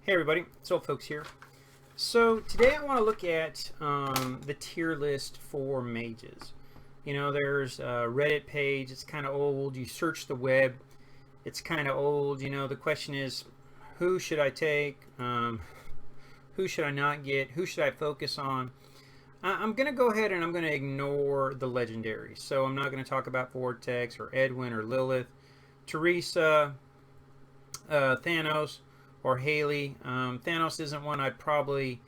Hey everybody, it's Old Folks here. So today I want to look at the tier list for mages. You know, there's a Reddit page, it's kind of old. You search the web, it's kind of old. You know, the question is, who should I take? Who should I not get? Who should I focus on? I'm going to go ahead and I'm going to ignore the legendaries. So I'm not going to talk about Vortex or Edwin or Lilith, Teresa, Thanos, or Haley. Thanos isn't one I'd probably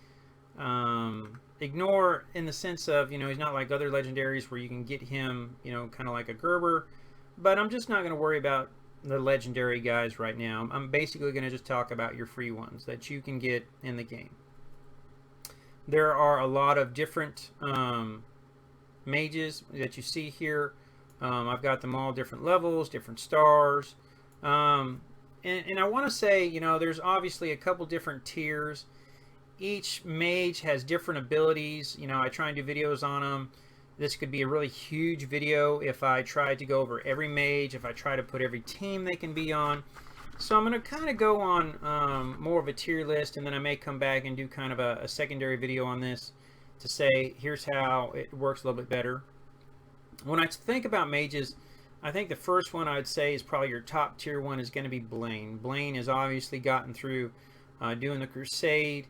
ignore in the sense of, you know, he's not like other legendaries where you can get him, you know, kind of like a Gerber. But I'm just not going to worry about the legendary guys right now. I'm basically going to just talk about your free ones that you can get in the game. There are a lot of different mages that you see here. I've got them all different levels, different stars. And I want to say, you know, there's obviously a couple different tiers. Each mage has different abilities. You know, I try and do videos on them. This could be a really huge video if I tried to go over every mage, if I try to put every team they can be on. So I'm going to kind of go on more of a tier list, and then I may come back and do kind of a secondary video on this to say, here's how it works a little bit better. When I think about mages, I think the first one I'd say is probably your top tier one is going to be Blaine. Blaine has obviously gotten through doing the Crusade.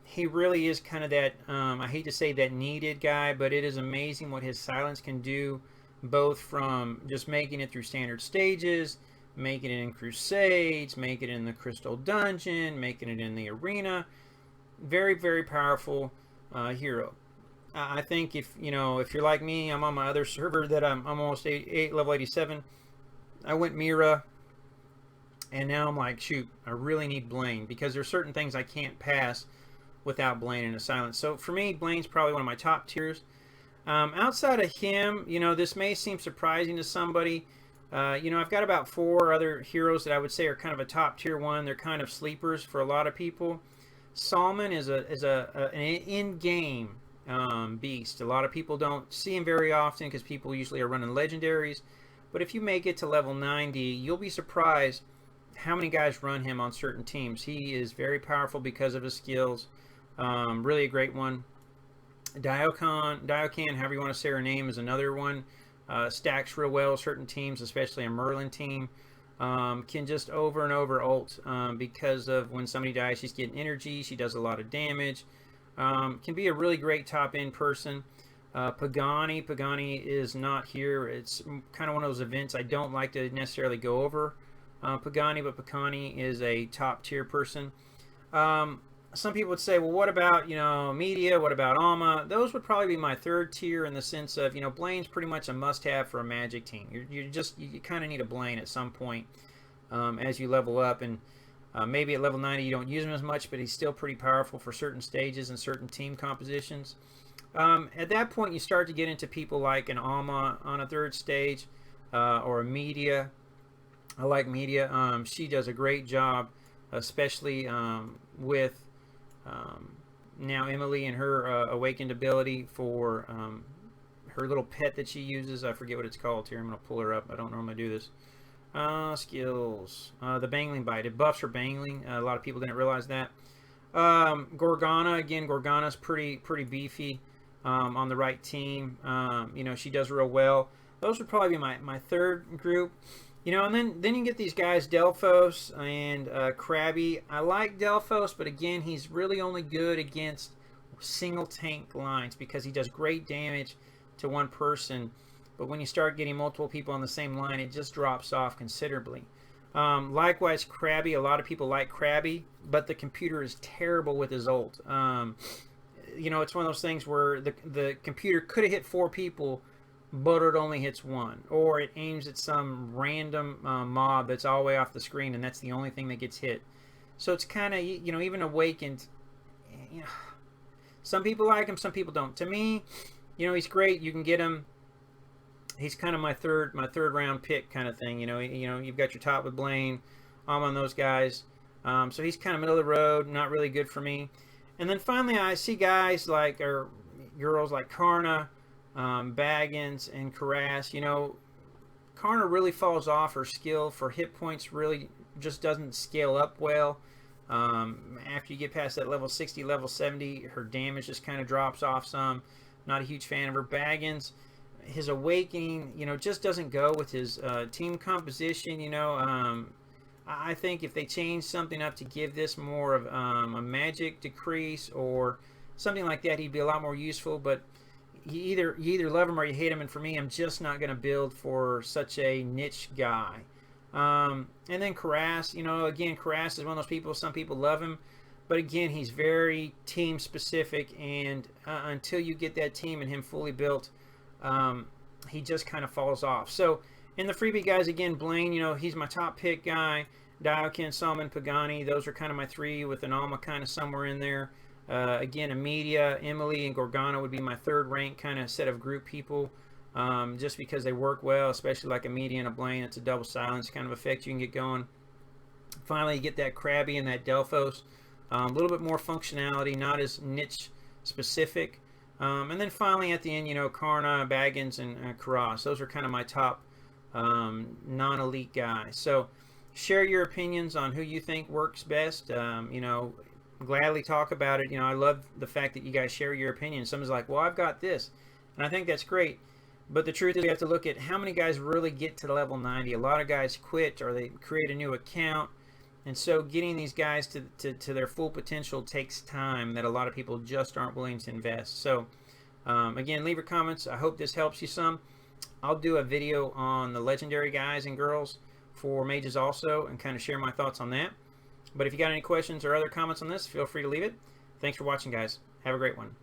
He really is kind of that, I hate to say that needed guy, but it is amazing what his silence can do, both from just making it through standard stages, making it in Crusades, making it in the Crystal Dungeon, making it in the arena. Very, very powerful hero. I think if you're like me, I'm on my other server that I'm almost level 87. I went Mira, and now I'm like, shoot, I really need Blaine because there's certain things I can't pass without Blaine in a silence. So for me, Blaine's probably one of my top tiers. Outside of him, you know, this may seem surprising to somebody. You know, I've got about 4 other heroes that I would say are kind of a top tier one. They're kind of sleepers for a lot of people. Salmon is an in-game beast. A lot of people don't see him very often because people usually are running legendaries. But if you make it to level 90, you'll be surprised how many guys run him on certain teams. He is very powerful because of his skills. Really a great one. Diocan, however you want to say her name, is another one. Stacks real well certain teams, especially a Merlin team. Can just over and over ult because of when somebody dies, she's getting energy. She does a lot of damage. Can be a really great top end person. Pagani is not here. It's kind of one of those events I don't like to necessarily go over Pagani, but Pagani is a top tier person. Some people would say, well, what about, you know, Media? What about Alma? Those would probably be my third tier in the sense of, you know, Blaine's pretty much a must-have for a Magic team. You kind of need a Blaine at some point as you level up, and maybe at level 90 you don't use him as much, but he's still pretty powerful for certain stages and certain team compositions. At that point, you start to get into people like an Alma on a third stage or a Media. I like Media. She does a great job, especially with now Emily and her awakened ability for her little pet that she uses. I forget what it's called here. I'm going to pull her up. I don't normally do this. Skills. The Bangling Bite. It buffs her Bangling. A lot of people didn't realize that. Gorgana. Again, Gorgana's pretty beefy on the right team. You know, she does real well. Those would probably be my third group. You know, and then you get these guys, Delphos and Crabby. I like Delphos, but again, he's really only good against single tank lines because he does great damage to one person. But when you start getting multiple people on the same line, it just drops off considerably. Likewise, Crabby. A lot of people like Crabby, but the computer is terrible with his ult. You know, it's one of those things where the computer could have hit 4 people, but it only hits 1, or it aims at some random mob that's all the way off the screen, and that's the only thing that gets hit. So it's kind of, you know, even Awakened, you know, some people like him, some people don't. To me, you know, he's great. You can get him. He's kind of my third round pick kind of thing. You know, you've got your top with Blaine. I'm on those guys. So he's kind of middle of the road, not really good for me. And then finally, I see guys like, or girls like Karna, Baggins, and Karas. You know, Karna really falls off. Her skill for hit points really just doesn't scale up well. After you get past that level 60, level 70, her damage just kind of drops off some. Not a huge fan of her. Baggins, his awakening, just doesn't go with his team composition. I think if they change something up to give this more of a magic decrease or something like that, he'd be a lot more useful. But you either love him or you hate him, and for me, I'm just not going to build for such a niche guy. And then Karras, again, Karras is one of those people, some people love him, but again, he's very team specific, and until you get that team and him fully built, he just kind of falls off. So in the freebie guys, again, Blaine, he's my top pick guy. Diokin, Salmon, Pagani, those are kind of my three, with an Alma kind of somewhere in there. Again, Amelia, Emily, and Gorgana would be my third rank kind of set of group people. Just because they work well, especially like a Media and a Blaine. It's a double silence kind of effect you can get going. Finally, you get that Crabby and that Delphos. A little bit more functionality, not as niche specific. And then finally at the end, Karna, Baggins, and Karras. Those are kind of my top non-elite guys. So share your opinions on who you think works best. Gladly talk about it. I love the fact that you guys share your opinions. Someone's like, well, I've got this. And I think that's great. But the truth is, you have to look at how many guys really get to level 90. A lot of guys quit or they create a new account. And so getting these guys to their full potential takes time that a lot of people just aren't willing to invest. So, again, leave your comments. I hope this helps you some. I'll do a video on the legendary guys and girls for mages also and kind of share my thoughts on that. But if you got any questions or other comments on this, feel free to leave it. Thanks for watching, guys. Have a great one.